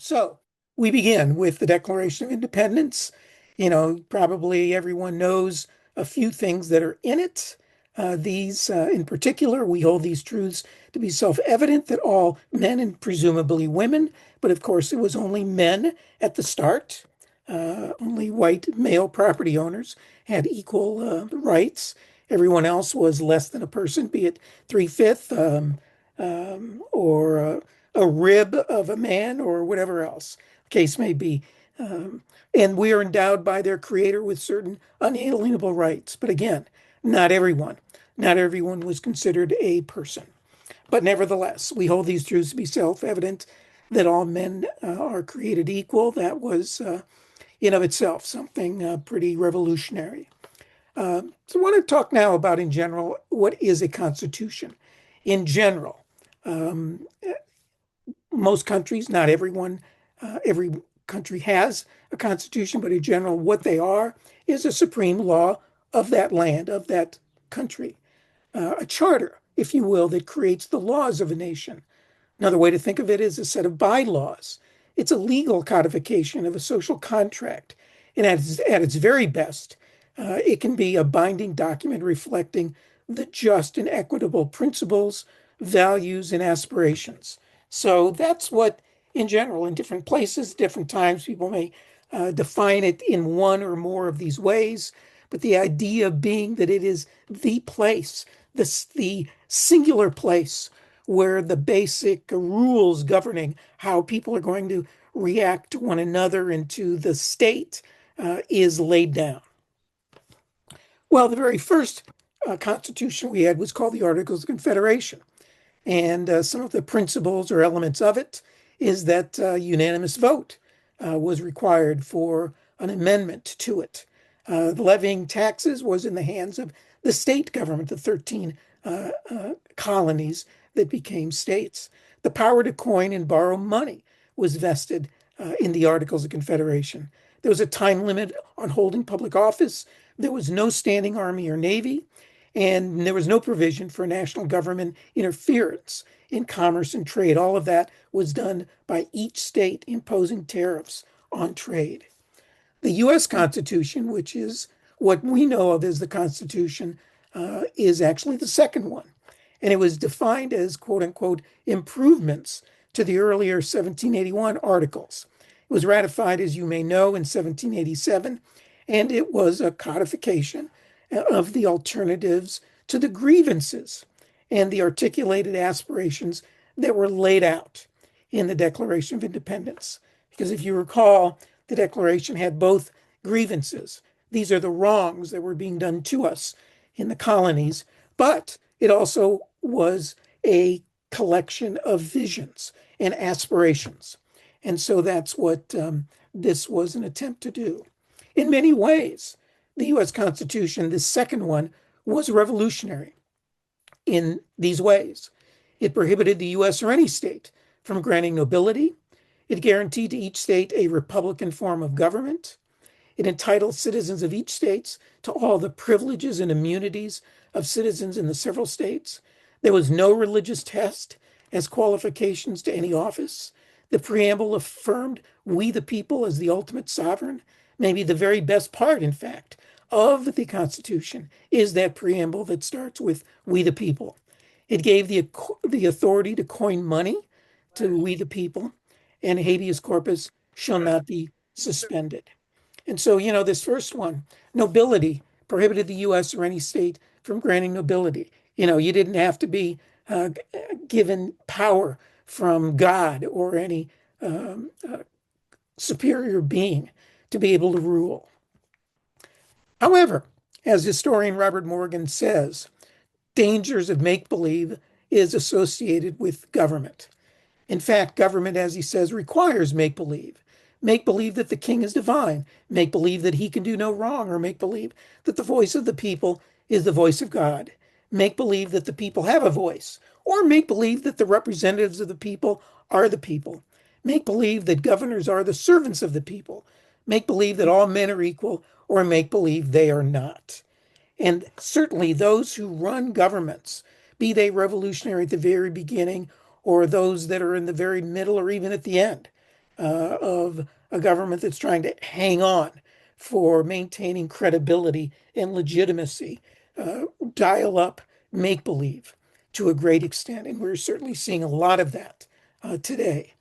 So we begin with the Declaration of Independence. Probably everyone knows a few things that are in it. These, in particular, we hold these truths to be self-evident that all men and presumably women, but of course it was only men at the start, only white male property owners had equal rights. Everyone else was less than a person, be it three-fifth or a rib of a man or whatever else the case may be. Um, and we are endowed by their creator with certain unalienable rights. But again, not everyone. Not everyone was considered a person. But nevertheless, we hold these truths to be self-evident that all men are created equal. That was, in of itself, something pretty revolutionary. So I want to talk now about, in general, what is a constitution? In general, um, most countries, not everyone, every country has a constitution, but in general, what they are is a supreme law of that land, of that country, a charter, if you will, that creates the laws of a nation. Another way to think of it is a set of bylaws. It's a legal codification of a social contract. And at its very best, it can be a binding document reflecting the just and equitable principles, values, and aspirations. So that's what, in general, in different places, different times, people may define it in one or more of these ways. But the idea being that it is the place, the singular place where the basic rules governing how people are going to react to one another and to the state is laid down. Well, the very first constitution we had was called the Articles of Confederation. And some of the principles or elements of it is that unanimous vote was required for an amendment to it. Levying taxes was in the hands of the state government, the 13 colonies that became states. The power to coin and borrow money was vested in the Articles of Confederation. There was a time limit on holding public office. There was no standing army or navy, and there was no provision for national government interference in commerce and trade. All of that was done by each state imposing tariffs on trade. The U.S. Constitution, which is what we know of as the Constitution, is actually the second one. And it was defined as, quote unquote, improvements to the earlier 1781 articles. It was ratified, as you may know, in 1787, and it was a codification of the alternatives to the grievances and the articulated aspirations that were laid out in the Declaration of Independence. Because if you recall, the Declaration had both grievances. These are the wrongs that were being done to us in the colonies, but it also was a collection of visions and aspirations. And so that's what this was an attempt to do. In many ways, the US Constitution, this second one, was revolutionary in these ways. It prohibited the US or any state from granting nobility. It guaranteed to each state a republican form of government. It entitled citizens of each state to all the privileges and immunities of citizens in the several states. There was no religious test as qualifications to any office. The preamble affirmed we the people as the ultimate sovereign. Maybe the very best part, in fact, of the Constitution is that preamble that starts with we the people. It gave the authority to coin money to we the people, and habeas corpus shall not be suspended. And so, this first one, nobility, prohibited the U.S. or any state from granting nobility. You didn't have to be given power from God or any superior being to be able to rule. However, as historian Robert Morgan says, dangers of make-believe is associated with government. In fact, government, as he says, requires make-believe. Make believe that the king is divine, make believe that he can do no wrong, or make believe that the voice of the people is the voice of God. Make believe that the people have a voice, or make believe that the representatives of the people are the people. Make believe that governors are the servants of the people. Make believe that all men are equal, or make believe they are not. And certainly those who run governments, be they revolutionary at the very beginning or those that are in the very middle or even at the end, of a government that's trying to hang on for maintaining credibility and legitimacy, dial up make believe to a great extent. And we're certainly seeing a lot of that today.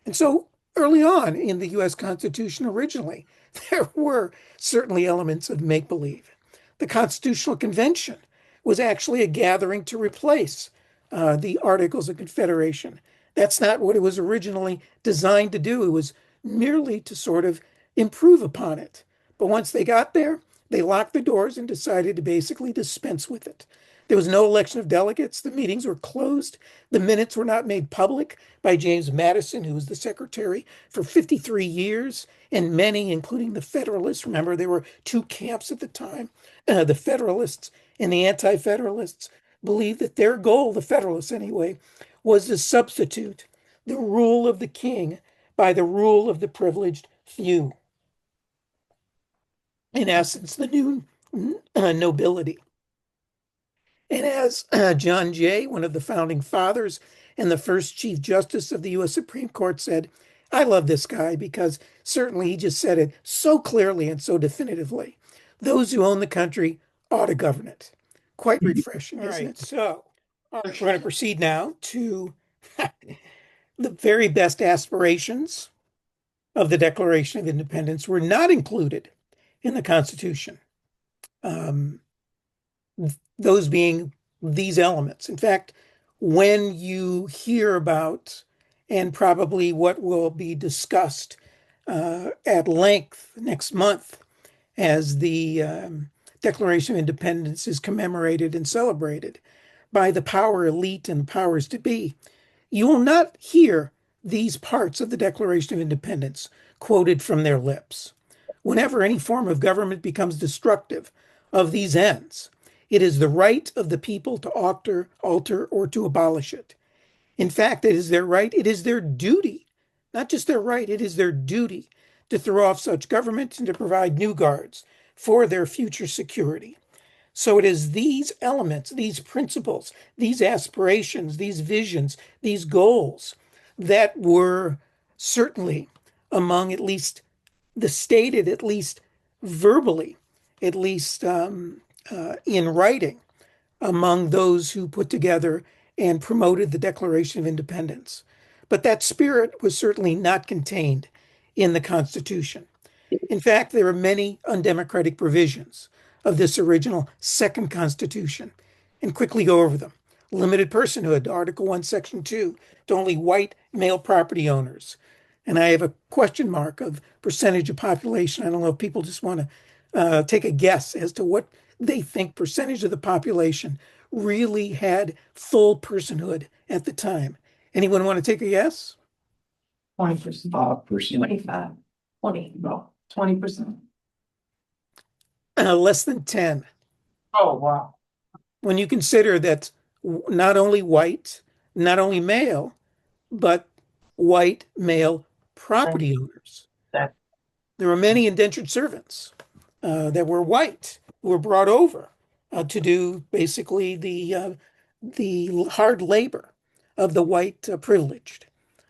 And so early on in the US Constitution originally, there were certainly elements of make believe. The Constitutional Convention was actually a gathering to replace the Articles of Confederation. That's not what it was originally designed to do. It was merely to sort of improve upon it. But once they got there, they locked the doors and decided to basically dispense with it. There was no election of delegates. The meetings were closed. The minutes were not made public by James Madison, who was the secretary for 53 years. And many, including the Federalists, remember there were two camps at the time, the Federalists and the Anti-Federalists, believed that their goal, the Federalists anyway, was to substitute the rule of the king by the rule of the privileged few. In essence, the new nobility. And as John Jay, one of the founding fathers and the first Chief Justice of the U.S. Supreme Court, said, I love this guy because certainly he just said it so clearly and so definitively. Those who own the country ought to govern it. Quite refreshing, isn't it? So we're going to proceed now to the very best aspirations of the Declaration of Independence were not included in the Constitution. Those being these elements. In fact, when you hear about, and probably what will be discussed at length next month as the Declaration of Independence is commemorated and celebrated by the power elite and the powers to be, you will not hear these parts of the Declaration of Independence quoted from their lips. Whenever any form of government becomes destructive of these ends, it is the right of the people to alter, or to abolish it. In fact, it is their right, it is their duty, not just their right, it is their duty to throw off such government and to provide new guards for their future security. So it is these elements, these principles, these aspirations, these visions, these goals that were certainly among at least the stated, at least verbally, at least in writing, among those who put together and promoted the Declaration of Independence. But that spirit was certainly not contained in the Constitution. In fact, there are many undemocratic provisions of this original second Constitution, and quickly go over them. Limited personhood, Article 1, Section 2, to only white male property owners. And I have a question mark of percentage of population. I don't know if people just want to take a guess as to what they think percentage of the population really had full personhood at the time. Anyone want to take a guess? 20%. 25. 20. No, 20%. Less than 10. Oh, wow. When you consider that not only white, not only male, but white male property owners. That There were many indentured servants that were white who were brought over to do basically the hard labor of the white privileged.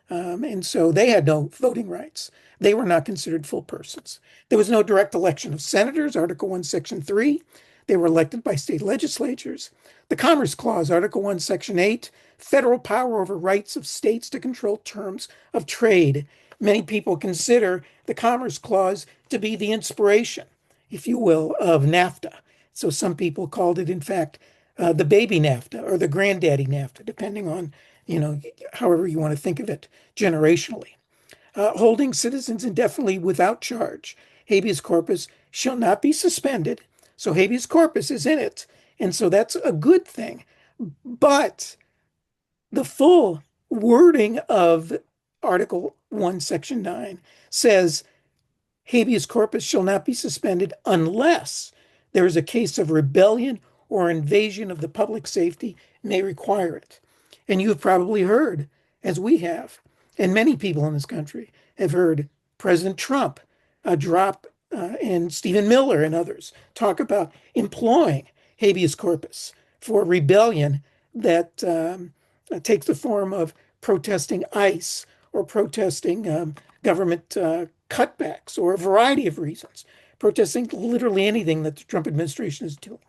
And so they had no voting rights. They were not considered full persons. There was no direct election of senators, Article 1, Section 3. They were elected by state legislatures. The Commerce Clause, Article 1, Section 8, federal power over rights of states to control terms of trade. Many people consider the Commerce Clause to be the inspiration, if you will, of NAFTA. So some people called it, in fact, the baby NAFTA or the granddaddy NAFTA, depending on, however you want to think of it generationally. Holding citizens indefinitely without charge. Habeas corpus shall not be suspended. So habeas corpus is in it. And so that's a good thing. But the full wording of Article 1, Section 9 says habeas corpus shall not be suspended unless there is a case of rebellion or invasion of the public safety may require it. And you've probably heard, as we have, and many people in this country have heard President Trump drop and Stephen Miller and others talk about employing habeas corpus for rebellion that takes the form of protesting ICE or protesting government cutbacks or a variety of reasons, protesting literally anything that the Trump administration is doing.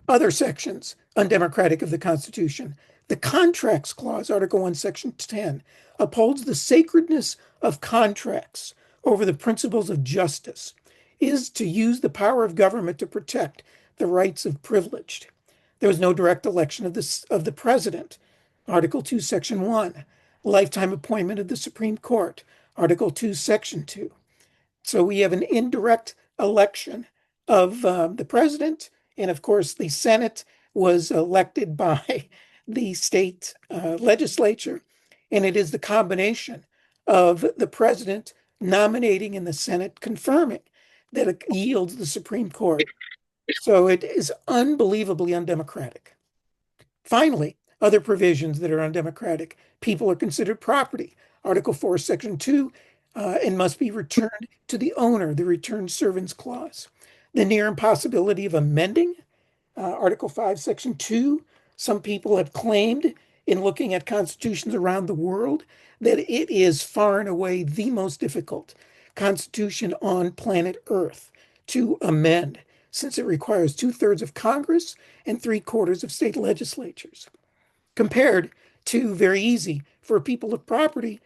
Other sections undemocratic of the Constitution. The Contracts Clause, Article 1, Section 10, upholds the sacredness of contracts over the principles of justice, is to use the power of government to protect the rights of privileged. There was no direct election of the president, Article 2, Section 1, lifetime appointment of the Supreme Court, Article 2, Section 2. So we have an indirect election of the president. And of course, the Senate was elected by the state legislature. And it is the combination of the president nominating and the Senate confirming that it yields the Supreme Court. So it is unbelievably undemocratic. Finally, other provisions that are undemocratic. People are considered property. Article 4, Section 2, and must be returned to the owner, the Returned Servants Clause. The near impossibility of amending, Article 5, Section 2. Some people have claimed in looking at constitutions around the world that it is far and away the most difficult constitution on planet Earth to amend, since it requires 2/3 of Congress and 3/4 of state legislatures, compared to very easy for people of property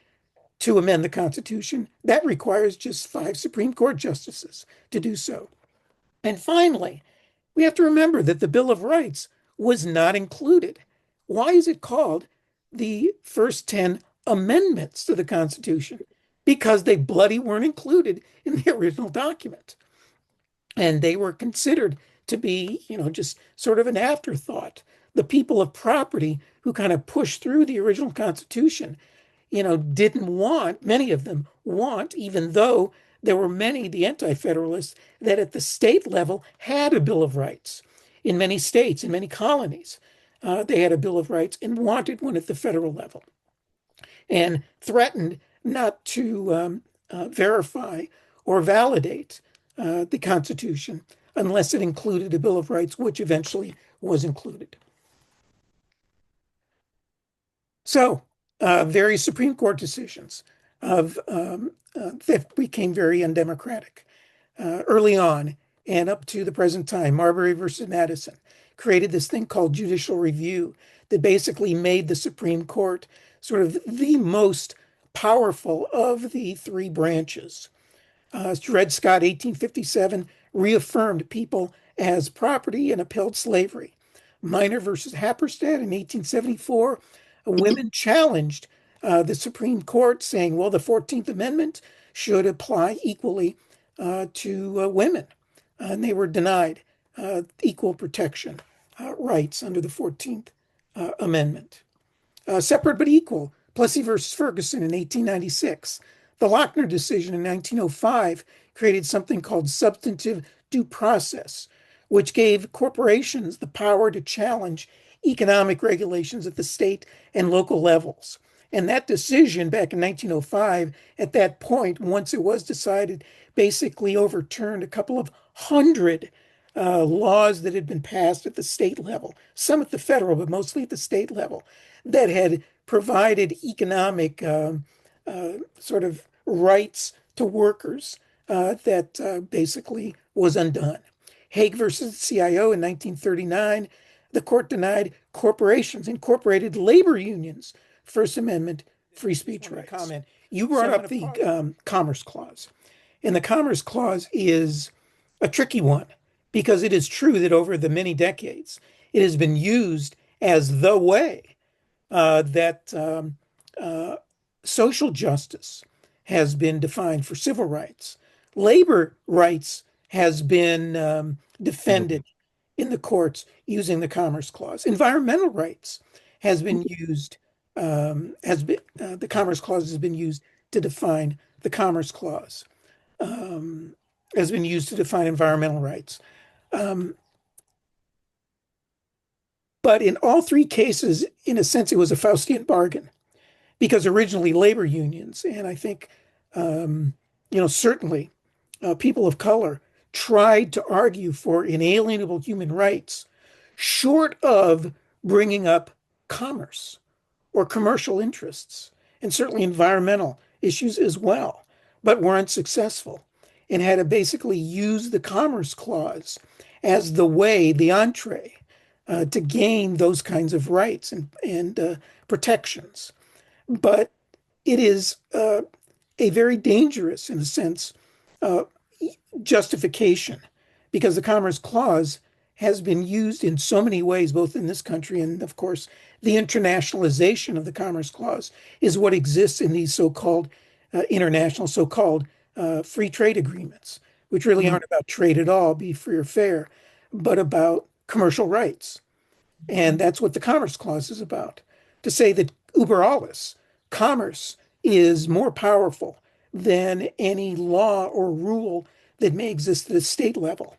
to amend the Constitution. That requires just 5 Supreme Court justices to do so. And finally, we have to remember that the Bill of Rights was not included. Why is it called the first 10 amendments to the Constitution? Because they bloody weren't included in the original document. And they were considered to be, just sort of an afterthought. The people of property who kind of pushed through the original Constitution, didn't want, many of them want, even though there were many, the anti-federalists, that at the state level had a Bill of Rights. In many states, in many colonies, they had a Bill of Rights and wanted one at the federal level, and threatened not to verify or validate the Constitution unless it included a Bill of Rights, which eventually was included. So, various Supreme Court decisions that became very undemocratic early on and up to the present time. Marbury versus Madison created this thing called judicial review that basically made the Supreme Court sort of the most powerful of the 3 branches. Dred Scott, 1857, reaffirmed people as property and upheld slavery. Minor versus Happersett in 1874, women challenged the Supreme Court, saying, well, the 14th Amendment should apply equally to women. And they were denied equal protection rights under the 14th Amendment. Separate but equal, Plessy versus Ferguson in 1896. The Lochner decision in 1905 created something called substantive due process, which gave corporations the power to challenge economic regulations at the state and local levels. And that decision back in 1905, at that point, once it was decided, basically overturned a couple of hundred laws that had been passed at the state level, some at the federal, but mostly at the state level, that had provided economic sort of rights to workers that basically was undone. Hague versus CIO in 1939, the court denied corporations, incorporated labor unions, First Amendment free speech rights. Comment. You brought up the Commerce Clause. And the Commerce Clause is a tricky one because it is true that over the many decades, it has been used as the way that social justice has been defined for civil rights. Labor rights has been defended in the courts using the Commerce Clause. Environmental rights has been used, the Commerce Clause has been used to define the Commerce Clause, has been used to define environmental rights. But in all 3 cases, in a sense, it was a Faustian bargain because originally labor unions, and I think, certainly people of color tried to argue for inalienable human rights, short of bringing up commerce or commercial interests, and certainly environmental issues as well, but weren't successful and had to basically use the Commerce Clause as the way, the entree, to gain those kinds of rights and protections. But it is a very dangerous, in a sense, uh, justification because the Commerce Clause has been used in so many ways, both in this country and, of course, the internationalization of the Commerce Clause is what exists in these so-called international, so-called free trade agreements, which really Mm. aren't about trade at all, be free or fair, but about commercial rights. And that's what the Commerce Clause is about. To say that uber alles, commerce, is more powerful than any law or rule that may exist at a state level,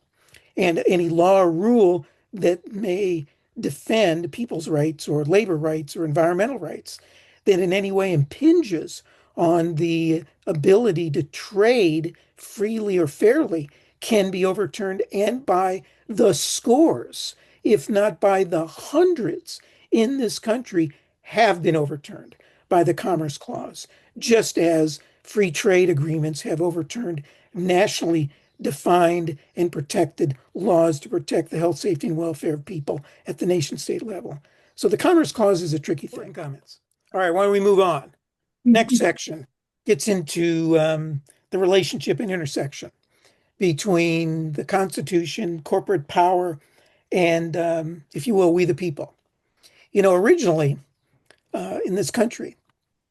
and any law or rule that may defend people's rights or labor rights or environmental rights that in any way impinges on the ability to trade freely or fairly can be overturned, and by the scores, if not by the hundreds in this country, have been overturned by the Commerce Clause, just as free trade agreements have overturned nationally defined and protected laws to protect the health, safety, and welfare of people at the nation state level. So the Commerce Clause is a tricky thing. Comments. All right, why don't we move on? Next section gets into the relationship and intersection between the Constitution, corporate power, and, if you will, we the people. Originally in this country,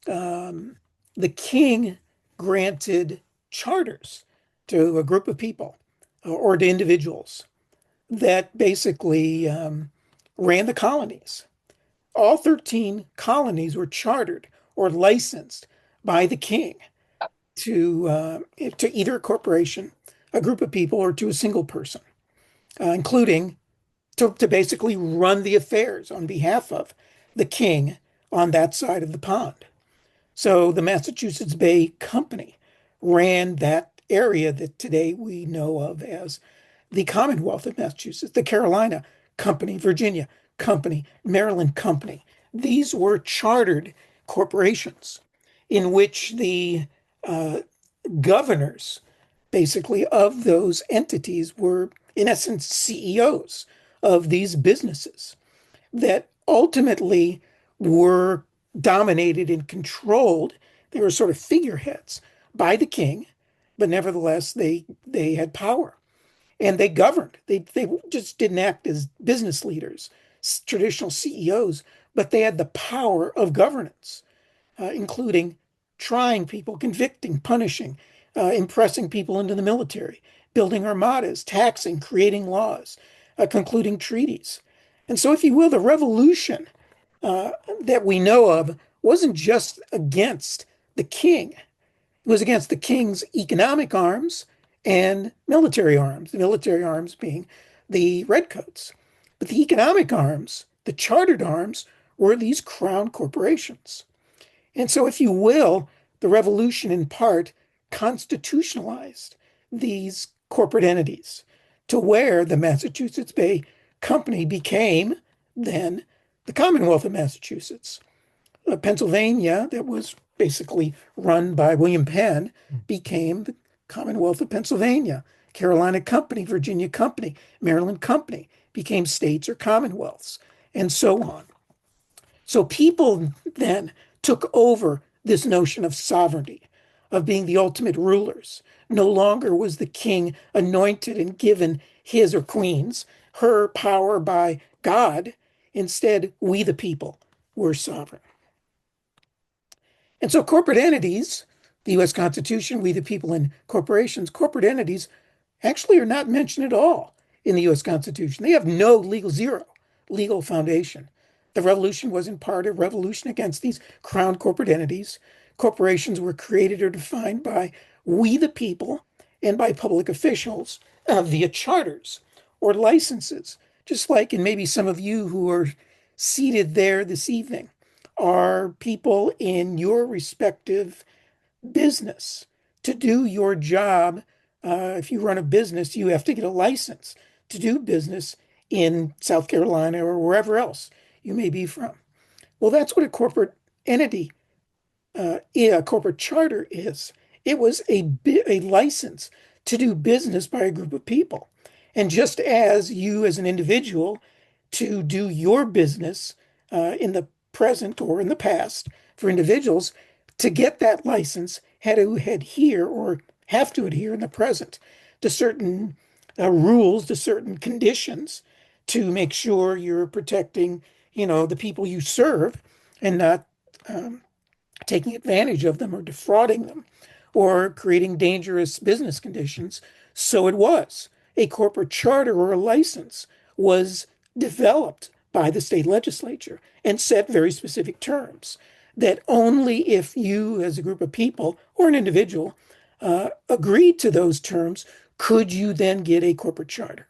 um, the king granted charters to a group of people or to individuals that basically ran the colonies. All 13 colonies were chartered or licensed by the king to either a corporation, a group of people, or to a single person, including to basically run the affairs on behalf of the king on that side of the pond. So the Massachusetts Bay Company ran that area that today we know of as the Commonwealth of Massachusetts, the Carolina Company, Virginia Company, Maryland Company. These were chartered corporations in which the uh, governors, basically, of those entities were, in essence, CEOs of these businesses that ultimately were dominated and controlled. They were sort of figureheads by the king, but nevertheless, they had power and they governed. They just didn't act as business leaders, traditional CEOs, but they had the power of governance, including trying people, convicting, punishing, impressing people into the military, building armadas, taxing, creating laws, concluding treaties. And so, if you will, the revolution uh, that we know of wasn't just against the king, it was against the king's economic arms and military arms, the military arms being the redcoats. But the economic arms, the chartered arms, were these crown corporations. And so, if you will, the revolution in part constitutionalized these corporate entities to where the Massachusetts Bay Company became then the Commonwealth of Massachusetts. Pennsylvania, that was basically run by William Penn, became the Commonwealth of Pennsylvania. Carolina Company, Virginia Company, Maryland Company became states or commonwealths, and so on. So people then took over this notion of sovereignty, of being the ultimate rulers. No longer was the king anointed and given his or queen's her power by God. Instead, we the people were sovereign. And so corporate entities, the US Constitution, we the people, and corporations, corporate entities actually are not mentioned at all in the US Constitution. They have no legal, zero legal foundation. The revolution was in part a revolution against these crown corporate entities. Corporations were created or defined by we the people and by public officials via charters or licenses, just like, and maybe some of you who are seated there this evening are people in your respective business. To do your job, if you run a business, you have to get a license to do business in South Carolina or wherever else you may be from. Well, that's what a corporate entity a corporate charter is. It was a license to do business by a group of people. And just as you, as an individual, to do your business in the present or in the past for individuals, to get that license had to adhere or have to adhere in the present to certain rules, to certain conditions to make sure you're protecting, the people you serve and not taking advantage of them or defrauding them or creating dangerous business conditions. So it was. A corporate charter or a license was developed by the state legislature and set very specific terms that only if you, as a group of people or an individual, agreed to those terms could you then get a corporate charter.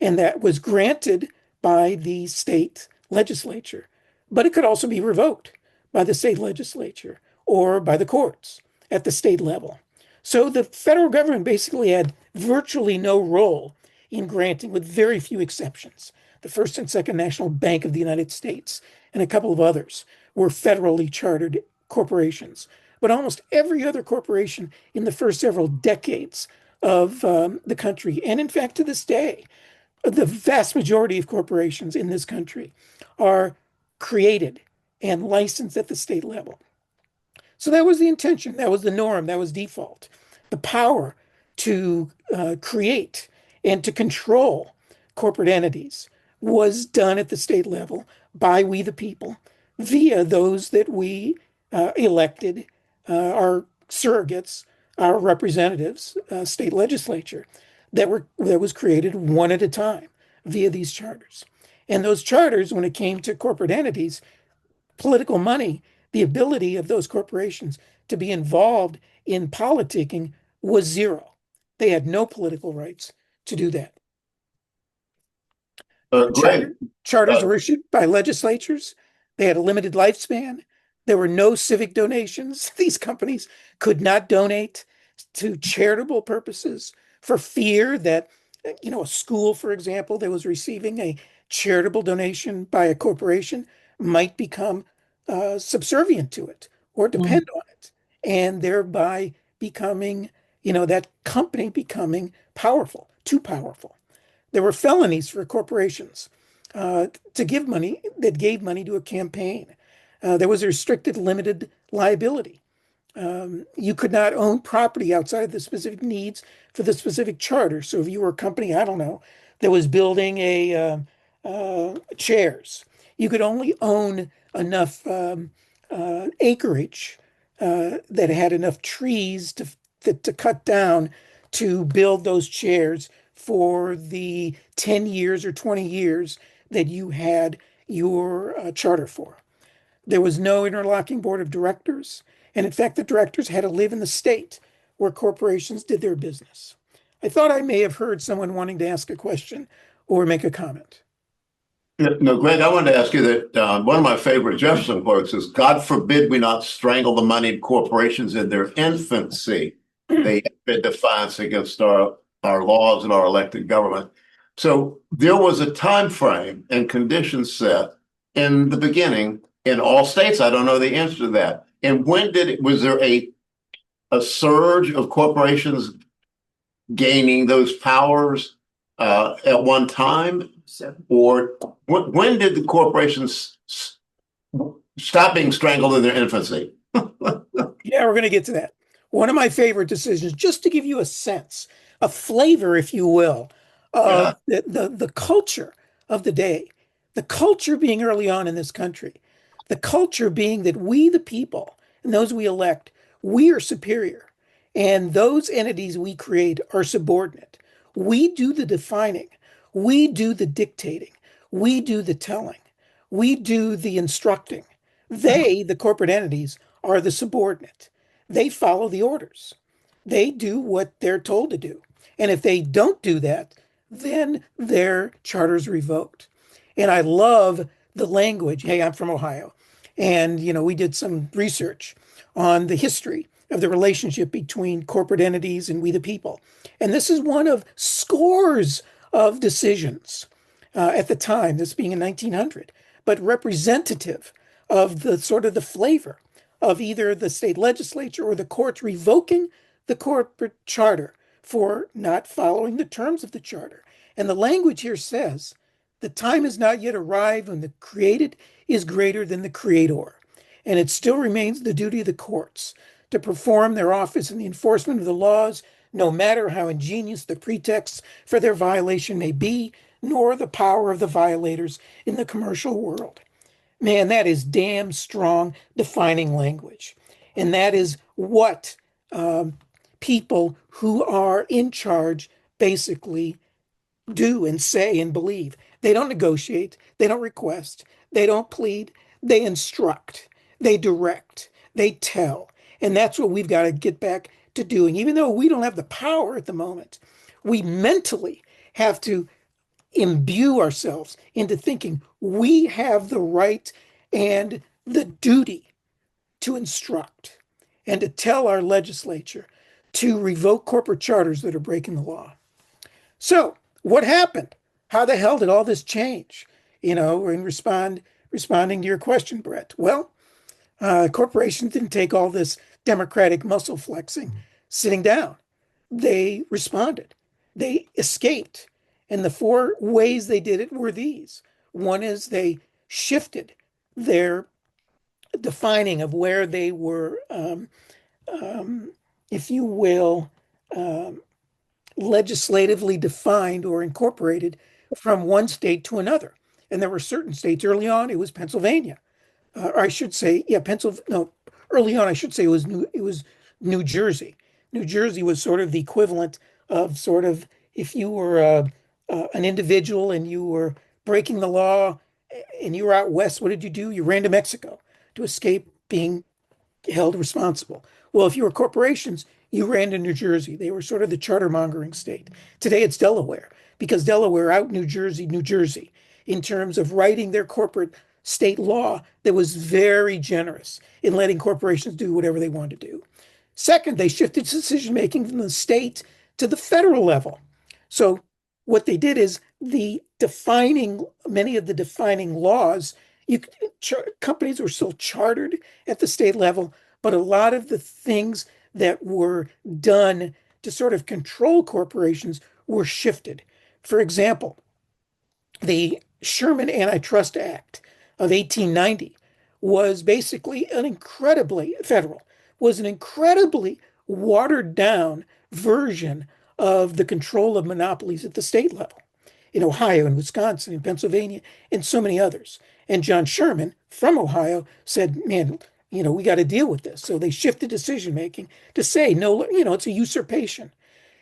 And that was granted by the state legislature. But it could also be revoked by the state legislature or by the courts at the state level. So the federal government basically had virtually no role in granting, with very few exceptions. The First and Second National Bank of the United States and a couple of others were federally chartered corporations. But almost every other corporation in the first several decades of the country, and in fact to this day, the vast majority of corporations in this country are created and licensed at the state level. So that was the intention, that was the norm, that was default. The power to create and to control corporate entities was done at the state level by we the people via those that we elected, our surrogates, our representatives, state legislature that was created one at a time via these charters. And those charters, when it came to corporate entities, political money, the ability of those corporations to be involved in politicking was zero. They had no political rights to do that. Great. Charters Uh, were issued by legislatures. They had a limited lifespan. There were no civic donations. These companies could not donate to charitable purposes for fear that, a school, for example, that was receiving a charitable donation by a corporation might become subservient to it or depend on it, and thereby becoming, that company becoming powerful, too powerful. There were felonies for corporations to give money that gave money to a campaign. There was a restricted limited liability. You could not own property outside of the specific needs for the specific charter. So if you were a company, I don't know, that was building chairs, you could only own enough acreage that had enough trees to cut down to build those chairs for the 10 years or 20 years that you had your charter for. There was no interlocking board of directors. And in fact, the directors had to live in the state where corporations did their business. I thought I may have heard someone wanting to ask a question or make a comment. no, Greg, I wanted to ask you that one of my favorite Jefferson quotes is, "God forbid we not strangle the moneyed corporations in their infancy. They have been defiance against our laws and our elected government." So there was a time frame and conditions set in the beginning in all states. I don't know the answer to that. And was there a surge of corporations gaining those powers at one time? Or when did the corporations stop being strangled in their infancy? Yeah, we're going to get to that. One of my favorite decisions, just to give you a sense, a flavor, if you will, Yeah. of the culture of the day, the culture being early on in this country, the culture being that we, the people, and those we elect, we are superior. And those entities we create are subordinate. We do the defining, we do the dictating, we do the telling, we do the instructing. They, the corporate entities, are the subordinate. They follow the orders. They do what they're told to do. And if they don't do that, then their charter's revoked. And I love the language. Hey, I'm from Ohio. And, we did some research on the history of the relationship between corporate entities and we the people. And this is one of scores of decisions at the time, this being in 1900, but representative of the sort of the flavor of either the state legislature or the courts revoking the corporate charter for not following the terms of the charter. And the language here says, the time has not yet arrived when the created is greater than the creator. And it still remains the duty of the courts to perform their office in the enforcement of the laws, no matter how ingenious the pretexts for their violation may be, nor the power of the violators in the commercial world. Man, that is damn strong defining language. And that is what people who are in charge basically do and say and believe. They don't negotiate, they don't request, they don't plead, they instruct, they direct, they tell. And that's what we've got to get back to doing. Even though we don't have the power at the moment, we mentally have to imbue ourselves into thinking we have the right and the duty to instruct and to tell our legislature to revoke corporate charters that are breaking the law. So, what happened? How the hell did all this change? In responding to your question, Brett. Well, corporations didn't take all this democratic muscle flexing sitting down. They responded. They escaped. And the four ways they did it were these. One is they shifted their defining of where they were, if you will, legislatively defined or incorporated from one state to another. And there were certain states early on, it was Pennsylvania. Or I should say, yeah, Pennsylvania. No, early on, I should say it was New Jersey. New Jersey was sort of the equivalent of sort of if you were an individual and you were breaking the law and you were out west, what did you do? You ran to Mexico to escape being held responsible. Well, if you were corporations, you ran to New Jersey. They were sort of the charter mongering state. Today it's Delaware because Delaware out New Jersey, in terms of writing their corporate state law that was very generous in letting corporations do whatever they wanted to do. Second, they shifted decision making from the state to the federal level. So what they did is many of the defining laws, companies were still chartered at the state level, but a lot of the things that were done to sort of control corporations were shifted. For example, the Sherman Antitrust Act of 1890 was basically an incredibly watered down version of the control of monopolies at the state level in Ohio and Wisconsin and Pennsylvania and so many others. And John Sherman from Ohio said, man, we got to deal with this. So they shifted decision making to say, no, it's a usurpation.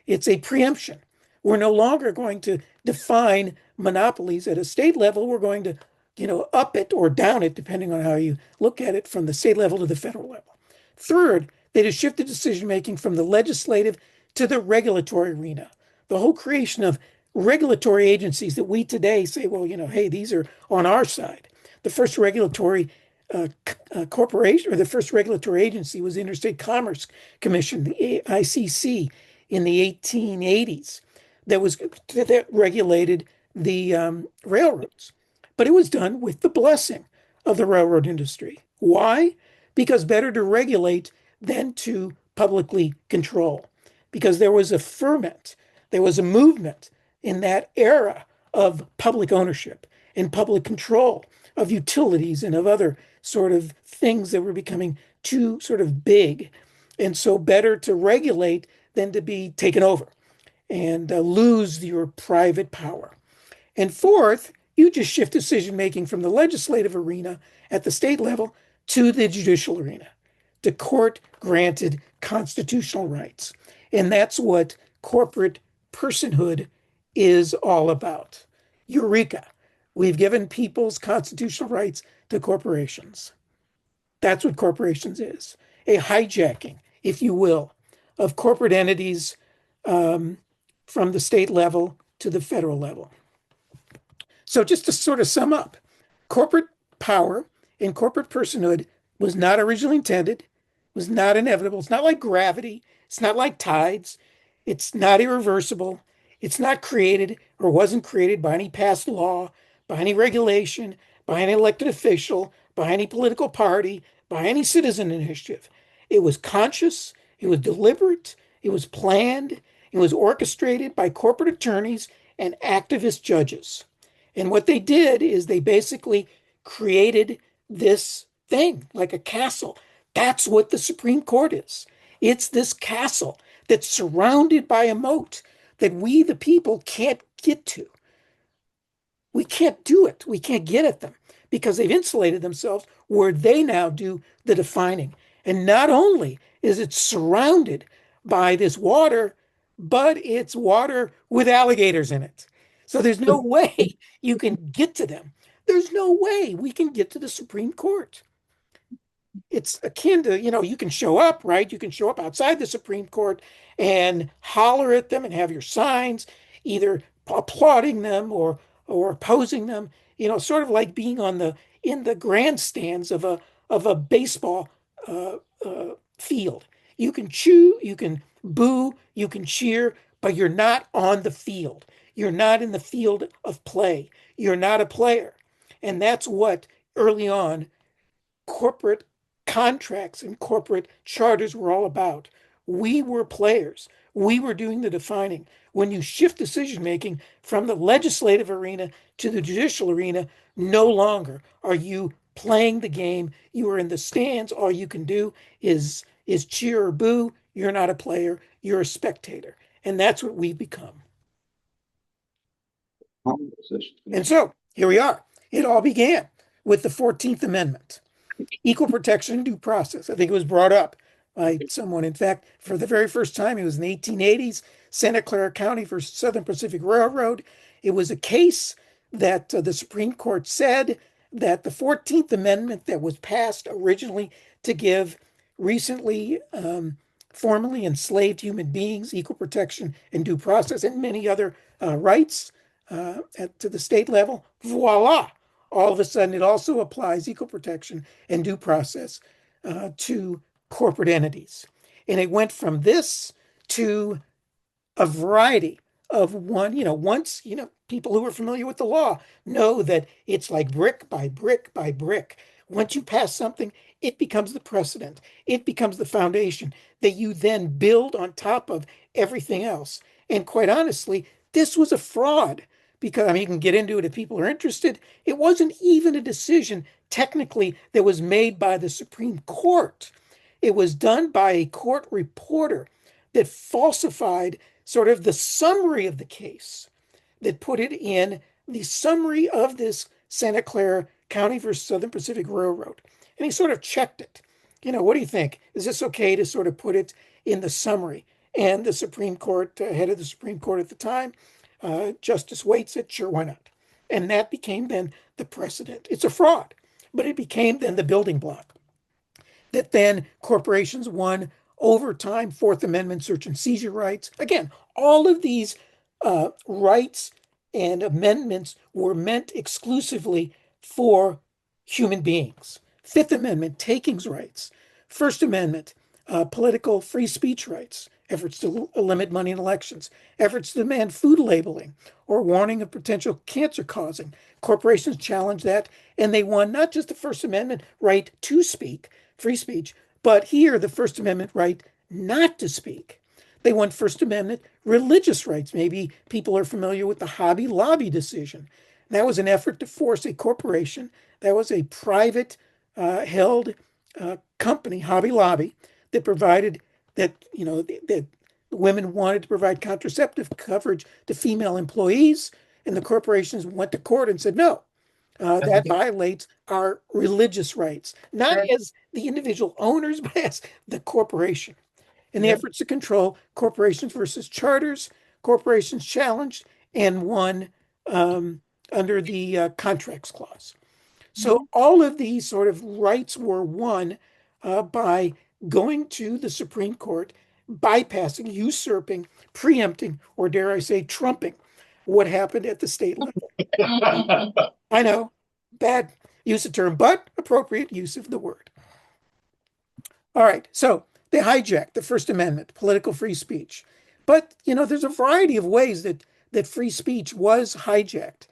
It's a preemption. We're no longer going to define monopolies at a state level. We're going to, up it or down it, depending on how you look at it, from the state level to the federal level. Third, they just shifted decision making from the legislative to the regulatory arena. The whole creation of regulatory agencies that we today say, well, hey, these are on our side. The first regulatory corporation or the first regulatory agency was the Interstate Commerce Commission, the ICC, in the 1880s that regulated the railroads. But it was done with the blessing of the railroad industry. Why? Because better to regulate than to publicly control. Because there was a ferment, there was a movement in that era of public ownership and public control of utilities and of other sort of things that were becoming too sort of big. And so better to regulate than to be taken over and lose your private power. And fourth, you just shift decision making from the legislative arena at the state level to the judicial arena, to court granted constitutional rights. And that's what corporate personhood is all about. Eureka. We've given people's constitutional rights to corporations. That's what corporations is. A hijacking, if you will, of corporate entities from the state level to the federal level. So just to sort of sum up, corporate power and corporate personhood was not originally intended, was not inevitable. It's not like gravity. It's not like tides. It's not irreversible. It's not created or wasn't created by any past law, by any regulation, by any elected official, by any political party, by any citizen initiative. It was conscious, it was deliberate, it was planned, it was orchestrated by corporate attorneys and activist judges. And what they did is they basically created this thing like a castle. That's what the Supreme Court is. It's this castle that's surrounded by a moat that we, the people, can't get to. We can't do it. We can't get at them because they've insulated themselves where they now do the defining. And not only is it surrounded by this water, but it's water with alligators in it. So there's no way you can get to them. There's no way we can get to the Supreme Court. It's akin to, you can show up, right? You can show up outside the Supreme Court and holler at them and have your signs, either applauding them or opposing them, sort of like being in the grandstands of a baseball field. You can chew, you can boo, you can cheer, but you're not on the field. You're not in the field of play. You're not a player. And that's what early on corporate contracts and corporate charters were all about. We were players. We were doing the defining. When you shift decision making from the legislative arena to the judicial arena, no longer are you playing the game. You are in the stands. All you can do is cheer or boo. You're not a player. You're a spectator. And that's what we've become. And so here we are. It all began with the 14th Amendment. Equal protection and due process. I think it was brought up by someone. In fact, for the very first time, it was in the 1880s, Santa Clara County versus Southern Pacific Railroad. It was a case that the Supreme Court said that the 14th Amendment that was passed originally to give recently formerly enslaved human beings equal protection and due process and many other rights to the state level, voila, all of a sudden it also applies equal protection and due process to corporate entities. And it went from this to a variety of once, people who are familiar with the law know that it's like brick by brick by brick. Once you pass something, it becomes the precedent. It becomes the foundation that you then build on top of everything else. And quite honestly, this was a fraud because, I mean, you can get into it if people are interested. It wasn't even a decision technically that was made by the Supreme Court. It was done by a court reporter that falsified sort of the summary of the case, that put it in the summary of this Santa Clara County versus Southern Pacific Railroad. And he sort of checked it. What do you think? Is this okay to sort of put it in the summary? And the Supreme Court, head of the Supreme Court at the time, Justice Waite said, sure, why not? And that became then the precedent. It's a fraud, but it became then the building block that then corporations won over time, Fourth Amendment search and seizure rights. Again, all of these rights and amendments were meant exclusively for human beings. Fifth Amendment, takings rights. First Amendment, political free speech rights, efforts to limit money in elections, efforts to demand food labeling or warning of potential cancer causing. Corporations challenged that, and they won not just the First Amendment right to speak, free speech, but here the First Amendment right not to speak. They won First Amendment religious rights. Maybe people are familiar with the Hobby Lobby decision. That was an effort to force a corporation that was a private held company, Hobby Lobby, that provided that women wanted to provide contraceptive coverage to female employees, and the corporations went to court and said, no, that violates our religious rights, not as the individual owners, but as the corporation. In the efforts to control corporations versus charters, corporations challenged and won under the Contracts Clause. So all of these sort of rights were won by going to the Supreme Court, bypassing, usurping, preempting, or dare I say, trumping what happened at the state level. I know, bad use of term, but appropriate use of the word. All right, so they hijacked the First Amendment, political free speech. But, there's a variety of ways that free speech was hijacked.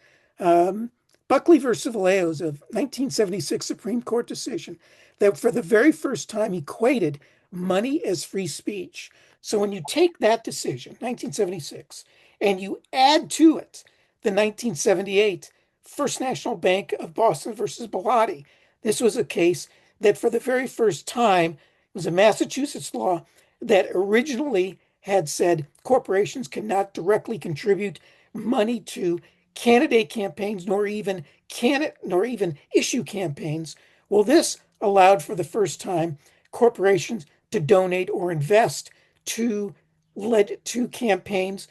Buckley versus Vallejos of 1976 Supreme Court decision. that for the very first time equated money as free speech. So when you take that decision, 1976, and you add to it the 1978 First National Bank of Boston versus Bellotti, this was a case that for the very first time, it was a Massachusetts law that originally had said corporations cannot directly contribute money to candidate campaigns nor even issue campaigns. Well, this allowed for the first time corporations to donate or invest to campaigns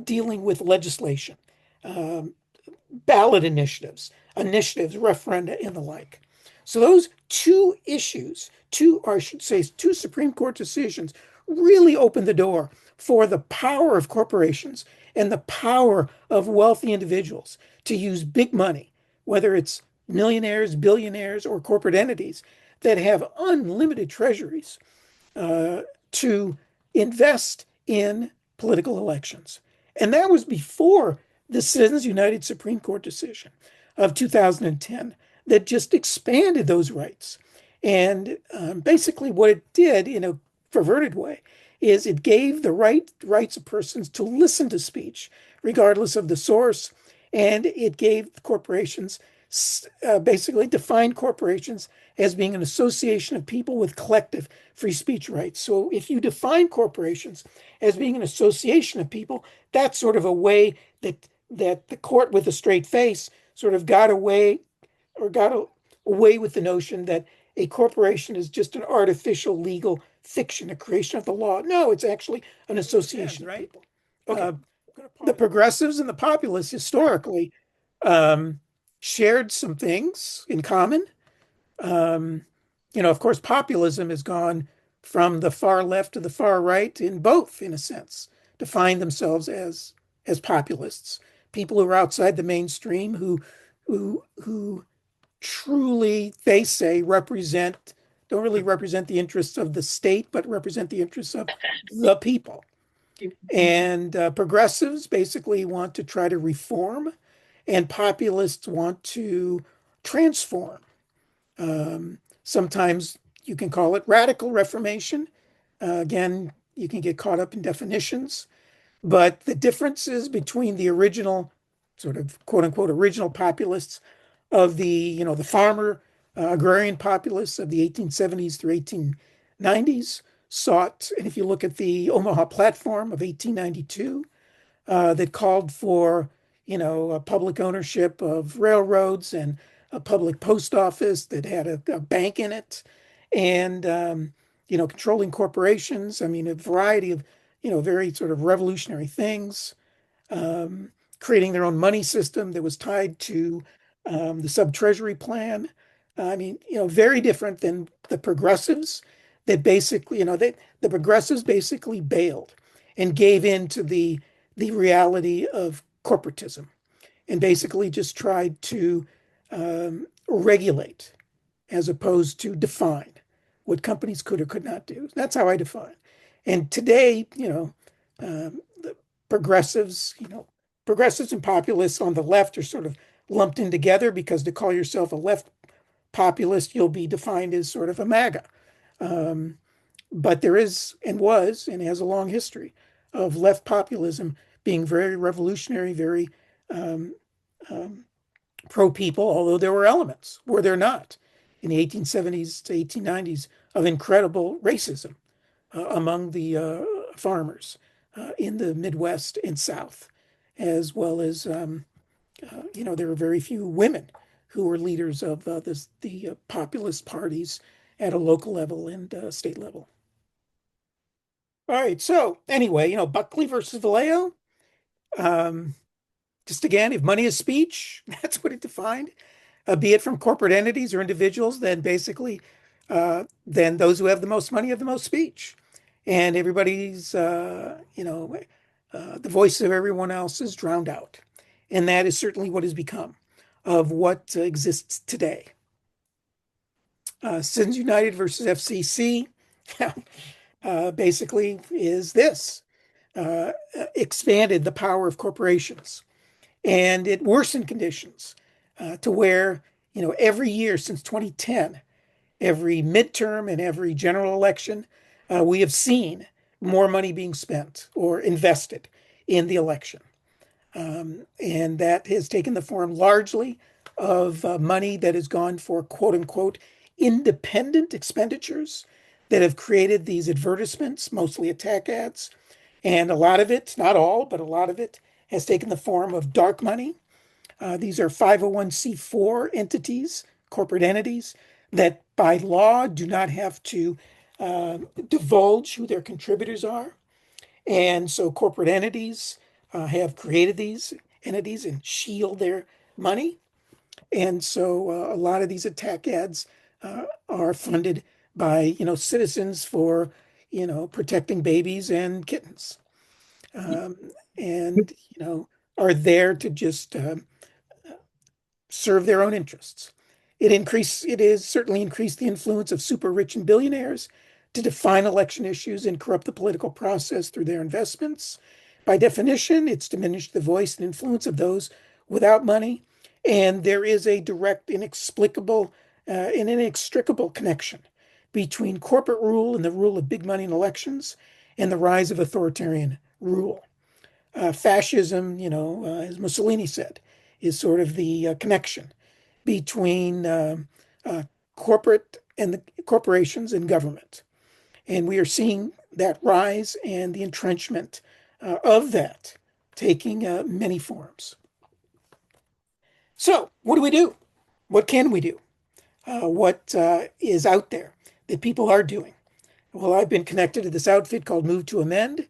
dealing with legislation, um, ballot initiatives, referenda, and the like. So those two issues, or I should say, two Supreme Court decisions, really opened the door for the power of corporations and the power of wealthy individuals to use big money, whether it's millionaires, billionaires, or corporate entities that have unlimited treasuries uh, to invest in political elections. And that was before the Citizens United Supreme Court decision of 2010 that just expanded those rights. And basically, what it did in a perverted way is it gave the rights of persons to listen to speech, regardless of the source, and it gave corporations basically defined corporations as being an association of people with collective free speech rights. So if you define corporations as being an association of people, that's sort of a way that the court with a straight face sort of got away or away with the notion that a corporation is just an artificial legal fiction, a creation of the law. No, it's actually an association of people. Okay. The progressives and the populists historically um, shared some things in common. Um, of course, populism has gone from the far left to the far right in both, in a sense, define themselves as populists, people who are outside the mainstream, who truly, they say, don't really represent the interests of the state, but represent the interests of the people. And progressives basically want to try to reform, and populists want to transform. Sometimes you can call it radical reformation. Again, you can get caught up in definitions, but the differences between the original, sort of quote unquote, original populists of the farmer agrarian populists of the 1870s through 1890s sought, and if you look at the Omaha Platform of 1892, that called for, a public ownership of railroads and a public post office that had a bank in it, and controlling corporations. I mean, a variety of, very sort of revolutionary things. Um, Creating their own money system that was tied to the sub-treasury plan. I mean, very different than the progressives that basically, the progressives basically bailed and gave in to the reality of corporatism and basically just tried to regulate as opposed to define what companies could or could not do. That's how I define. And today, the progressives, progressives and populists on the left are sort of lumped in together because to call yourself a left populist, you'll be defined as sort of a MAGA. Um, but there is and was and has a long history of left populism being very revolutionary, very um, um, pro people, although there were elements, were there not, in the 1870s to 1890s of incredible racism among the farmers in the Midwest and South, as well as, there were very few women who were leaders of the populist parties at a local level and state level. All right. So anyway, Buckley versus Vallejo. Um, just again, if money is speech, that's what it defined, be it from corporate entities or individuals, then basically, then those who have the most money have the most speech. And everybody's, the voice of everyone else is drowned out. And that is certainly what has become of what exists today. Citizens United versus FCC basically is this. Expanded the power of corporations, and it worsened conditions to where every year since 2010 every midterm and every general election, we have seen more money being spent or invested in the election. And that has taken the form largely of money that has gone for quote unquote independent expenditures that have created these advertisements, mostly attack ads. And a lot of it, not all, but a lot of it has taken the form of dark money. These are 501c4 entities, corporate entities, that by law do not have to divulge who their contributors are. And so corporate entities have created these entities and shield their money. And so a lot of these attack ads are funded by, citizens for, protecting babies and kittens. Um, and, are there to just serve their own interests. It is certainly increased the influence of super rich and billionaires to define election issues and corrupt the political process through their investments. By definition, it's diminished the voice and influence of those without money. And there is a direct, inexplicable, and inextricable connection between corporate rule and the rule of big money in elections and the rise of authoritarian rule. Fascism, as Mussolini said, is sort of the connection between uh, corporate and the corporations and government. And we are seeing that rise and the entrenchment of that taking many forms. So, what do we do? What can we do? What is out there that people are doing? Well, I've been connected to this outfit called Move to Amend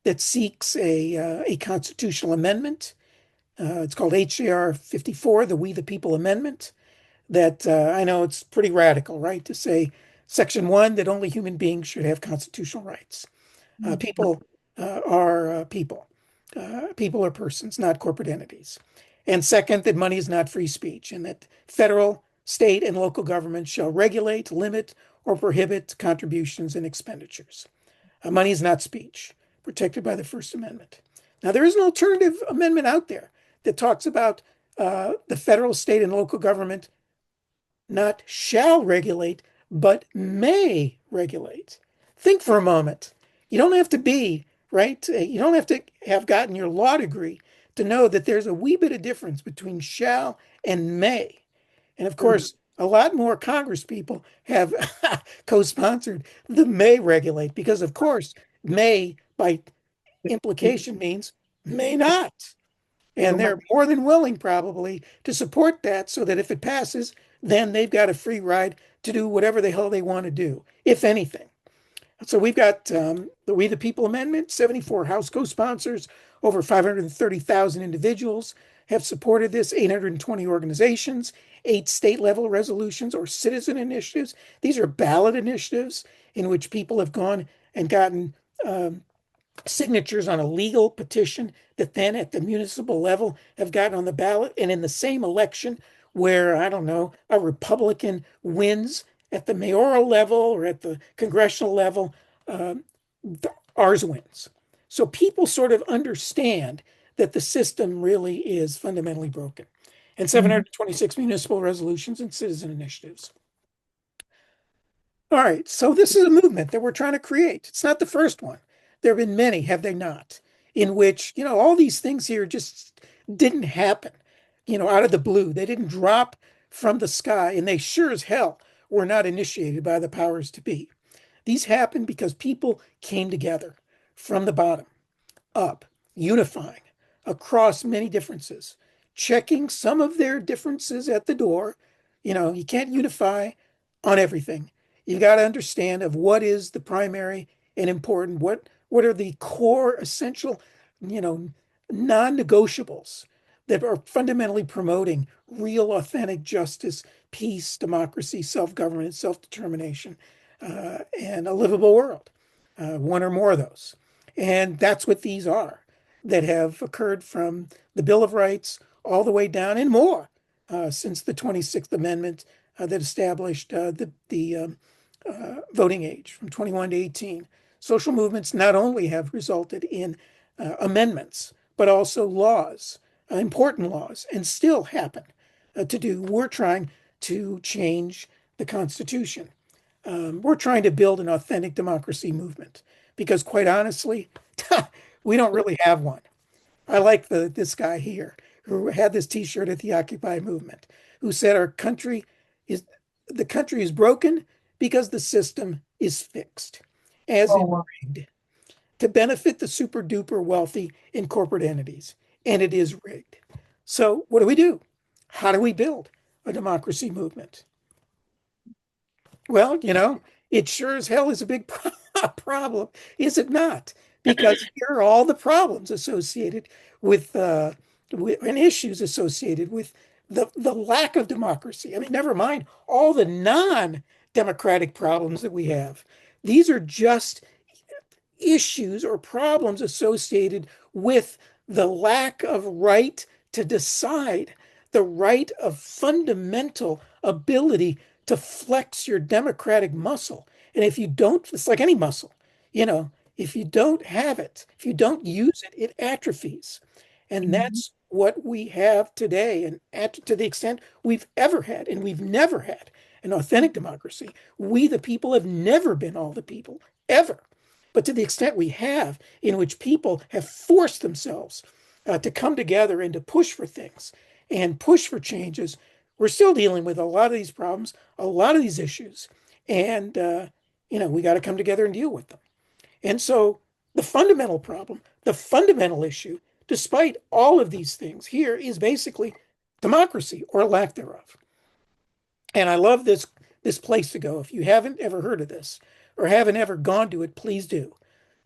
that seeks a constitutional amendment. It's called HJR 54, the We the People Amendment. That I know it's pretty radical, right? To say Section 1 that only human beings should have constitutional rights. People are people. People are persons, not corporate entities. And second, that money is not free speech, and that federal, state, and local governments shall regulate, limit, or prohibit contributions and expenditures. Money is not speech, protected by the First Amendment. Now, there is an alternative amendment out there that talks about the federal, state, and local government not shall regulate, but may regulate. Think for a moment. You don't have to be, right? You don't have to have gotten your law degree to know that there's a wee bit of difference between shall and may. And of course, a lot more Congress people have co-sponsored the may regulate because, of course, may by implication means may not. And they're more than willing, probably, to support that so that if it passes, then they've got a free ride to do whatever the hell they want to do, if anything. So we've got the We the People Amendment, 74 House co-sponsors, over 530,000 individuals have supported this, 820 organizations, 8 state-level resolutions or citizen initiatives. These are ballot initiatives in which people have gone and gotten signatures on a legal petition that then at the municipal level have gotten on the ballot. And in the same election where, I don't know, a Republican wins at the mayoral level or at the congressional level, uh, ours wins. So people sort of understand that the system really is fundamentally broken. And 726 municipal resolutions and citizen initiatives. All right, so this is a movement that we're trying to create. It's not the first one. There have been many, have they not, in which, all these things here just didn't happen, out of the blue. They didn't drop from the sky, and they sure as hell were not initiated by the powers to be. These happened because people came together from the bottom up, unifying across many differences, checking some of their differences at the door. You can't unify on everything. You got to understand of what is the primary and important, what are the core essential, non-negotiables that are fundamentally promoting real authentic justice, peace, democracy, self-government, self-determination, and a livable world. One or more of those. And that's what these are that have occurred from the Bill of Rights all the way down and more since the 26th Amendment that established the voting age from 21 to 18. Social movements not only have resulted in amendments, but also laws, important laws, and still happen to do. We're trying to change the Constitution. We're trying to build an authentic democracy movement because, quite honestly, we don't really have one. I like this guy here who had this T-shirt at the Occupy movement, who said is the country is broken because the system is fixed, as Oh, in wow. rigged, to benefit the super duper wealthy in corporate entities, and it is rigged. So what do we do? How do we build a democracy movement? Well, it sure as hell is a big problem, is it not? Because here are all the problems associated with and issues associated with the lack of democracy. I mean, never mind all the non-democratic problems that we have. These are just issues or problems associated with the lack of right to decide, the right of fundamental ability to flex your democratic muscle. And if you don't, it's like any muscle, if you don't have it, if you don't use it, it atrophies. And Mhm. that's what we have today. And to the extent we've ever had, and we've never had an authentic democracy, we, the people, have never been all the people, ever. But to the extent we have, in which people have forced themselves to come together and to push for things and push for changes, we're still dealing with a lot of these problems, a lot of these issues. And, we got to come together and deal with them. And so the fundamental problem, the fundamental issue, despite all of these things here, is basically democracy or lack thereof. And I love this place to go. If you haven't ever heard of this or haven't ever gone to it, please do.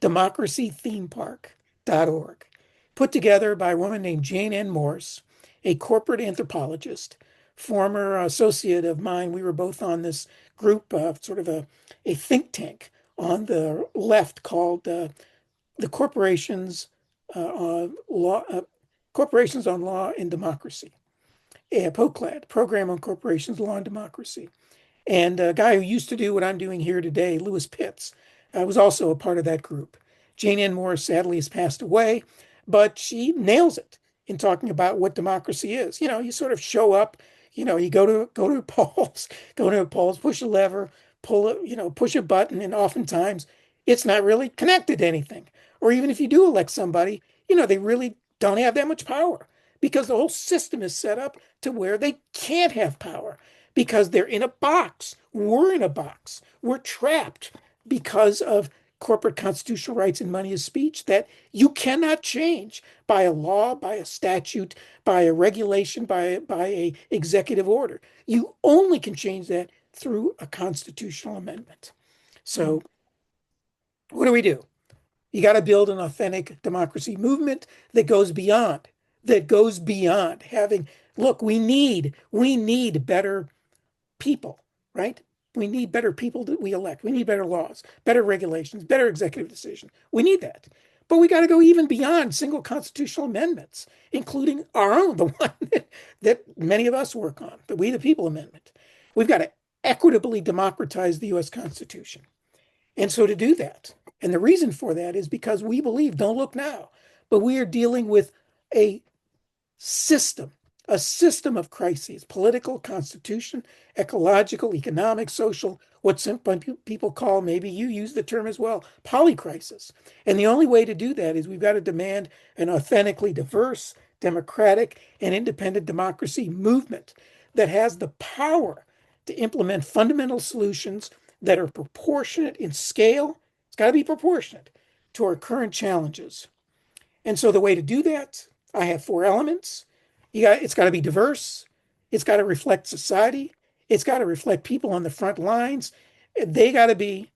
democracythemepark.org. Put together by a woman named Jane N. Morse, a corporate anthropologist, former associate of mine. We were both on this group, sort of a think tank on the left called the Corporations on Law and Democracy, POCLAD, Program on Corporations, Law and Democracy. And a guy who used to do what I'm doing here today, Lewis Pitts, was also a part of that group. Jane N. Moore sadly has passed away, but she nails it in talking about what democracy is. You sort of show up, you go to polls, push a lever, push a button, and oftentimes it's not really connected to anything. Or even if you do elect somebody, they really don't have that much power because the whole system is set up to where they can't have power because they're in a box. We're in a box. We're trapped because of corporate constitutional rights and money is speech that you cannot change by a law, by a statute, by a regulation, by a executive order. You only can change that through a constitutional amendment. So what do? You got to build an authentic democracy movement that goes beyond having, look, we need better people, right? We need better people that we elect. We need better laws, better regulations, better executive decision. We need that. But we got to go even beyond single constitutional amendments, including our own, the one that many of us work on, the We the People Amendment. We've got to equitably democratize the US Constitution. And so to do that, and the reason for that is because we believe, don't look now, but we are dealing with a system, a system of crises, political, constitution, ecological, economic, social, what some people call, maybe you use the term as well, polycrisis. And the only way to do that is we've got to demand an authentically diverse, democratic, and independent democracy movement that has the power to implement fundamental solutions that are proportionate in scale. It's got to be proportionate to our current challenges. And so the way to do that, I have four elements. It's got to be diverse. It's got to reflect society. It's got to reflect people on the front lines. They got to be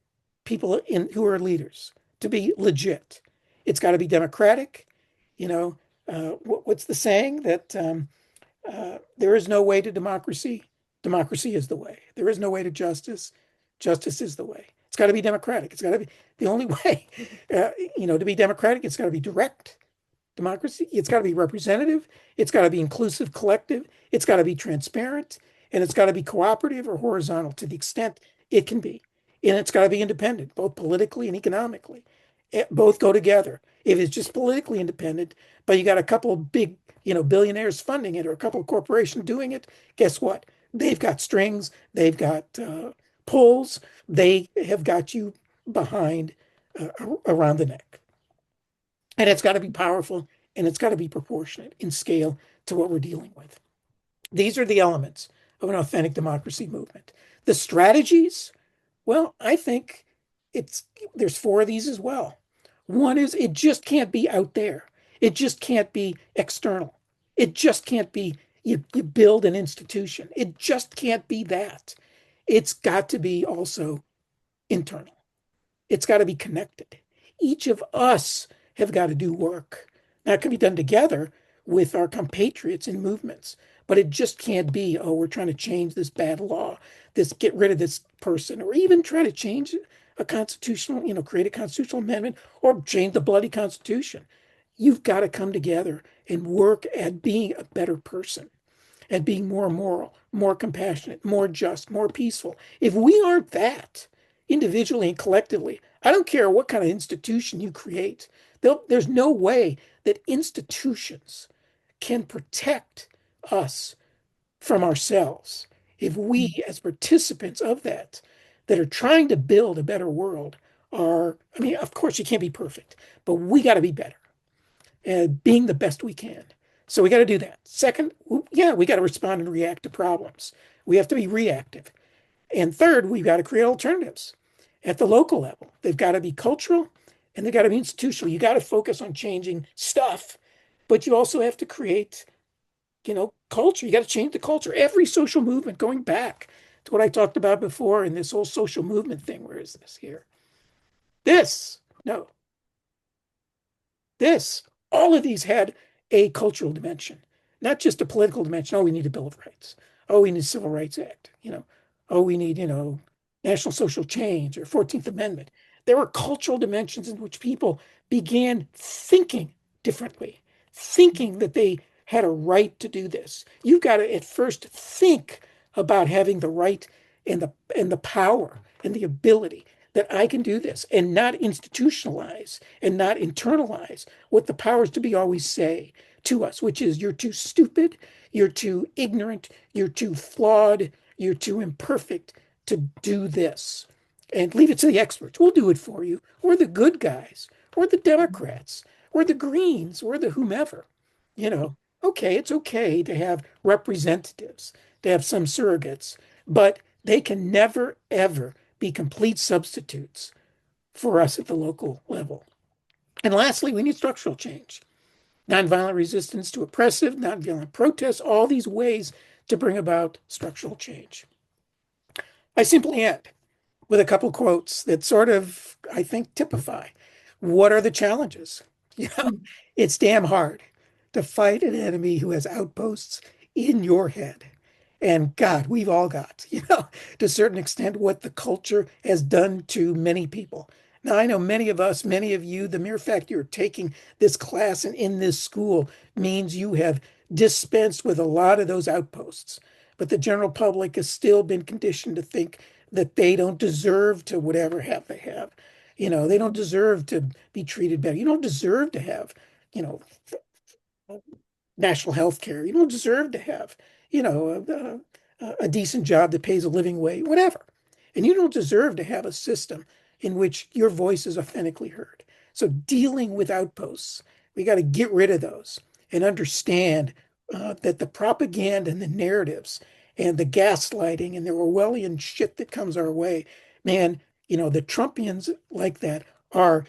people who are leaders to be legit. It's got to be democratic. What's the saying that there is no way to democracy? Democracy is the way. There is no way to justice. Justice is the way. It's got to be democratic. It's got to be the only way. To be democratic, it's got to be direct democracy. It's got to be representative. It's got to be inclusive, collective. It's got to be transparent, and it's got to be cooperative or horizontal to the extent it can be. And it's got to be independent, both politically and economically. Both go together. If it's just politically independent, but you got a couple of big, billionaires funding it or a couple of corporations doing it, guess what? They've got strings, they've got pulls, they have got you behind around the neck. And it's got to be powerful and it's got to be proportionate in scale to what we're dealing with. These are the elements of an authentic democracy movement. The strategies, well, I think it's there's four of these as well. One is it just can't be out there. It just can't be external. It just can't be you build an institution. It just can't be that. It's got to be also internal. It's got to be connected. Each of us have got to do work. Now, it can be done together with our compatriots in movements, but it just can't be, oh, we're trying to change this bad law, this get rid of this person, or even try to change a constitutional, create a constitutional amendment or change the bloody constitution. You've got to come together and work at being a better person, at being more moral, more compassionate, more just, more peaceful. If we aren't that individually and collectively, I don't care what kind of institution you create, there's no way that institutions can protect us from ourselves if we, as participants of that are trying to build a better world, I mean, of course, you can't be perfect, but we got to be better at being the best we can. So we got to do that. Second, yeah, we got to respond and react to problems. We have to be reactive. And third, we've got to create alternatives at the local level. They've got to be cultural and they've got to be institutional. You got to focus on changing stuff, but you also have to create, culture. You got to change the culture. Every social movement, going back to what I talked about before in this whole social movement thing. Where is this here? No, this, all of these had a cultural dimension, not just a political dimension. Oh, we need a Bill of Rights. Oh, we need a Civil Rights Act. Oh, we need, national social change or 14th Amendment. There were cultural dimensions in which people began thinking differently, thinking that they had a right to do this. You've got to at first think about having the right and the power and the ability that I can do this and not institutionalize and not internalize what the powers to be always say to us, which is you're too stupid, you're too ignorant, you're too flawed, you're too imperfect to do this. And leave it to the experts. We'll do it for you. We're the good guys. We're the Democrats. We're the Greens. We're the whomever. Okay, it's okay to have representatives, to have some surrogates, but they can never, ever be complete substitutes for us at the local level. And lastly, we need structural change. Nonviolent resistance to oppressive, nonviolent protests, all these ways to bring about structural change. I simply end with a couple quotes that sort of, I think, typify what are the challenges. You know, it's damn hard to fight an enemy who has outposts in your head. And God, we've all got, to a certain extent, what the culture has done to many people. Now, I know many of us, many of you, the mere fact you're taking this class and in this school means you have dispensed with a lot of those outposts. But the general public has still been conditioned to think that they don't deserve to whatever have they have. They don't deserve to be treated better. You don't deserve to have, you know, national health care. You don't deserve to have, a decent job that pays a living wage, whatever. And you don't deserve to have a system in which your voice is authentically heard. So dealing with outposts, we got to get rid of those and understand that the propaganda and the narratives and the gaslighting and the Orwellian shit that comes our way, man, the Trumpians like that are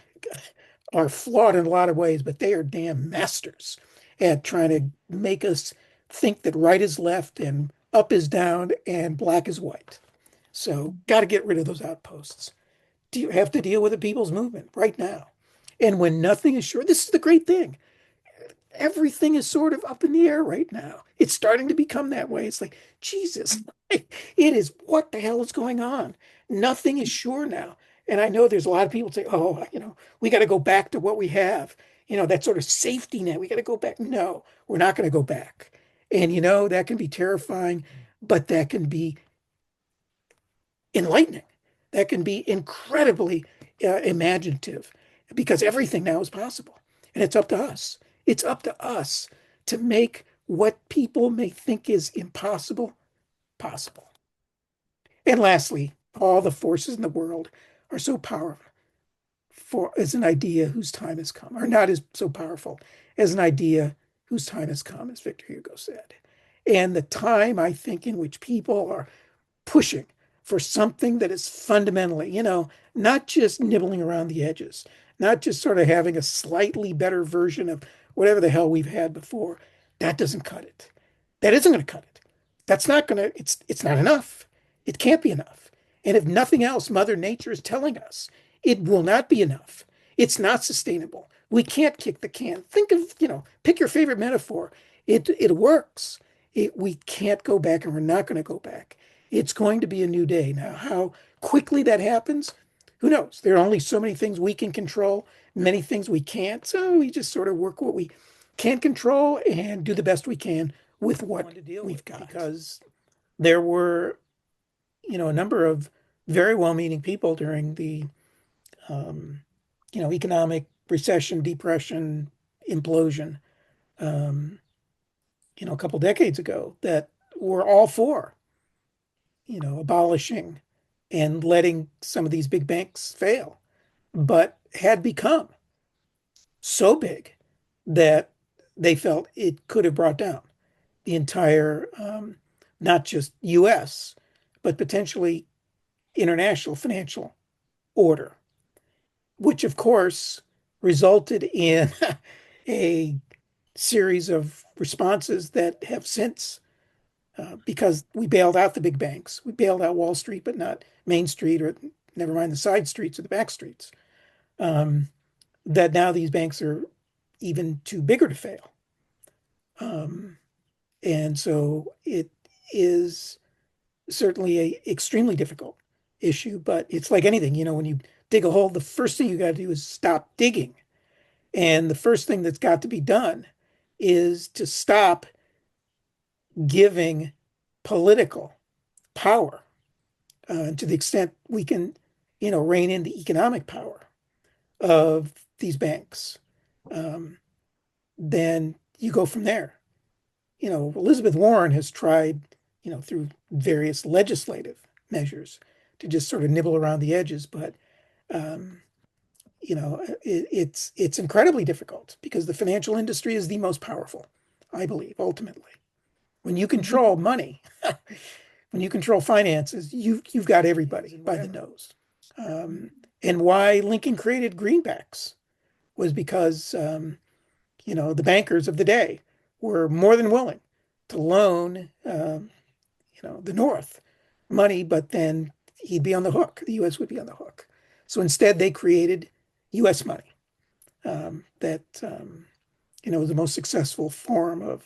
flawed in a lot of ways, but they are damn masters at trying to make us think that right is left and up is down and black is white. So, got to get rid of those outposts. Do you have to deal with the people's movement right now? And when nothing is sure, this is the great thing. Everything is sort of up in the air right now. It's starting to become that way. It's like, Jesus, it is what the hell is going on? Nothing is sure now. And I know there's a lot of people say, oh, we got to go back to what we have, that sort of safety net. We got to go back. No, we're not going to go back. And, that can be terrifying, but that can be enlightening. That can be incredibly imaginative because everything now is possible. And it's up to us. It's up to us to make what people may think is impossible possible. And lastly, all the forces in the world are so powerful for as an idea whose time has come, or not as so powerful as an idea whose time has come, as Victor Hugo said. And the time, I think, in which people are pushing for something that is fundamentally, not just nibbling around the edges, not just sort of having a slightly better version of whatever the hell we've had before. That doesn't cut it. That isn't going to cut it. That's not going to, it's not enough. It can't be enough. And if nothing else, Mother Nature is telling us it will not be enough. It's not sustainable. We can't kick the can. Think of, pick your favorite metaphor. It works. We can't go back, and we're not going to go back. It's going to be a new day. Now, how quickly that happens, who knows? There are only so many things we can control, many things we can't. So we just sort of work what we can control and do the best we can with what we've got. Because there were, a number of very well-meaning people during the, economic recession, depression, implosion, a couple decades ago that were all for abolishing and letting some of these big banks fail, but had become so big that they felt it could have brought down the entire, not just US, but potentially international financial order, which of course resulted in a series of responses that have since because we bailed out the big banks. We bailed out Wall Street, but not Main Street, or never mind the side streets or the back streets. That now these banks are even too bigger to fail. And so it is certainly a extremely difficult issue, but it's like anything, when you dig a hole, the first thing you got to do is stop digging. And the first thing that's got to be done is to stop giving political power to the extent we can, rein in the economic power of these banks. Then you go from there. Elizabeth Warren has tried, through various legislative measures to just sort of nibble around the edges, but it's incredibly difficult because the financial industry is the most powerful, I believe, ultimately. When you control money, when you control finances, you've got everybody by the nose. And why Lincoln created greenbacks was because the bankers of the day were more than willing to loan the North money, but then he'd be on the hook. The U.S. would be on the hook. So instead, they created U.S. money that was the most successful form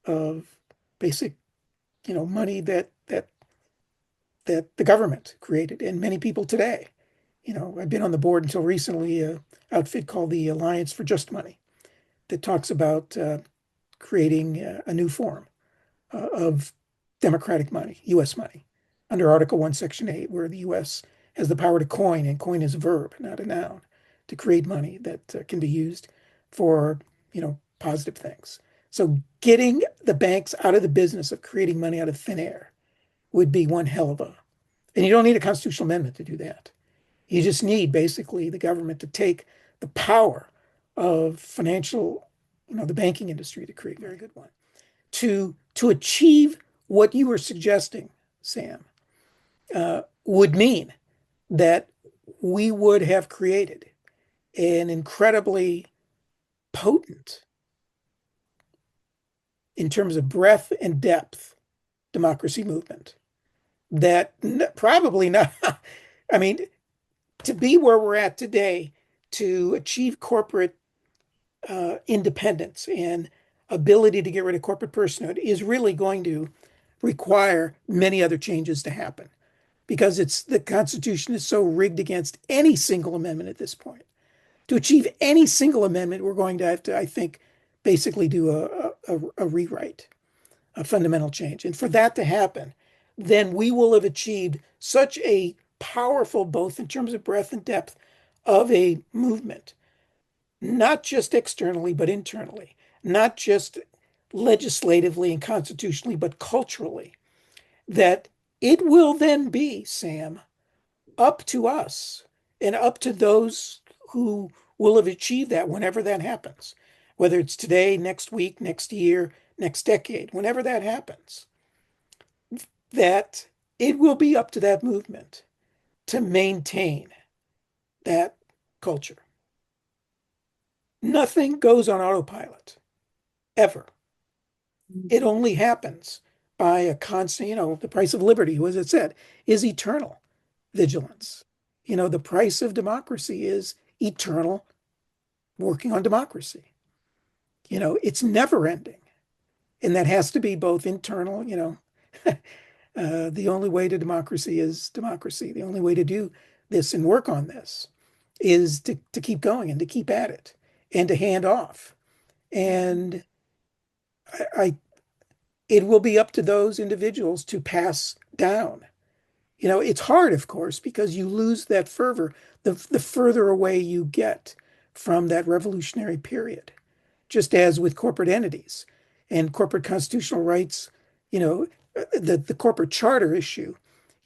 of basic money that the government created, and many people today. I've been on the board until recently, an outfit called the Alliance for Just Money that talks about creating a new form of democratic money, U.S. money, under Article 1, Section 8, where the U.S. has the power to coin, and coin is a verb, not a noun, to create money that can be used for, positive things. So getting the banks out of the business of creating money out of thin air would be one hell of a, and you don't need a constitutional amendment to do that. You just need basically the government to take the power of financial, the banking industry to create a very good one. To achieve what you were suggesting, Sam, would mean that we would have created an incredibly potent, in terms of breadth and depth, democracy movement that probably not, I mean, to be where we're at today, to achieve corporate independence and ability to get rid of corporate personhood is really going to require many other changes to happen because the Constitution is so rigged against any single amendment at this point. To achieve any single amendment, we're going to have to, I think, basically do a rewrite, a fundamental change. And for that to happen, then we will have achieved such a powerful, both in terms of breadth and depth, of a movement, not just externally, but internally, not just legislatively and constitutionally, but culturally, that it will then be, Sam, up to us and up to those who will have achieved that whenever that happens, whether it's today, next week, next year, next decade, whenever that happens, that it will be up to that movement to maintain that culture. Nothing goes on autopilot ever. It only happens by a constant, the price of liberty, as it said, is eternal vigilance. The price of democracy is eternal working on democracy. It's never ending. And that has to be both internal, the only way to democracy is democracy. The only way to do this and work on this is to keep going and to keep at it and to hand off. And I it will be up to those individuals to pass down. It's hard, of course, because you lose that fervor the further away you get from that revolutionary period, just as with corporate entities and corporate constitutional rights, the corporate charter issue,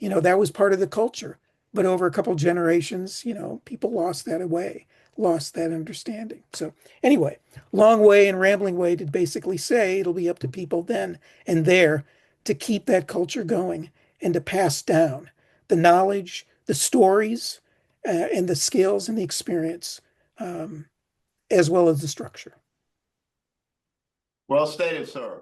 that was part of the culture. But over a couple of generations, people lost that away, lost that understanding. So anyway, long way and rambling way to basically say it'll be up to people then and there to keep that culture going and to pass down the knowledge, the stories, and the skills and the experience, as well as the structure. Well stated, sir.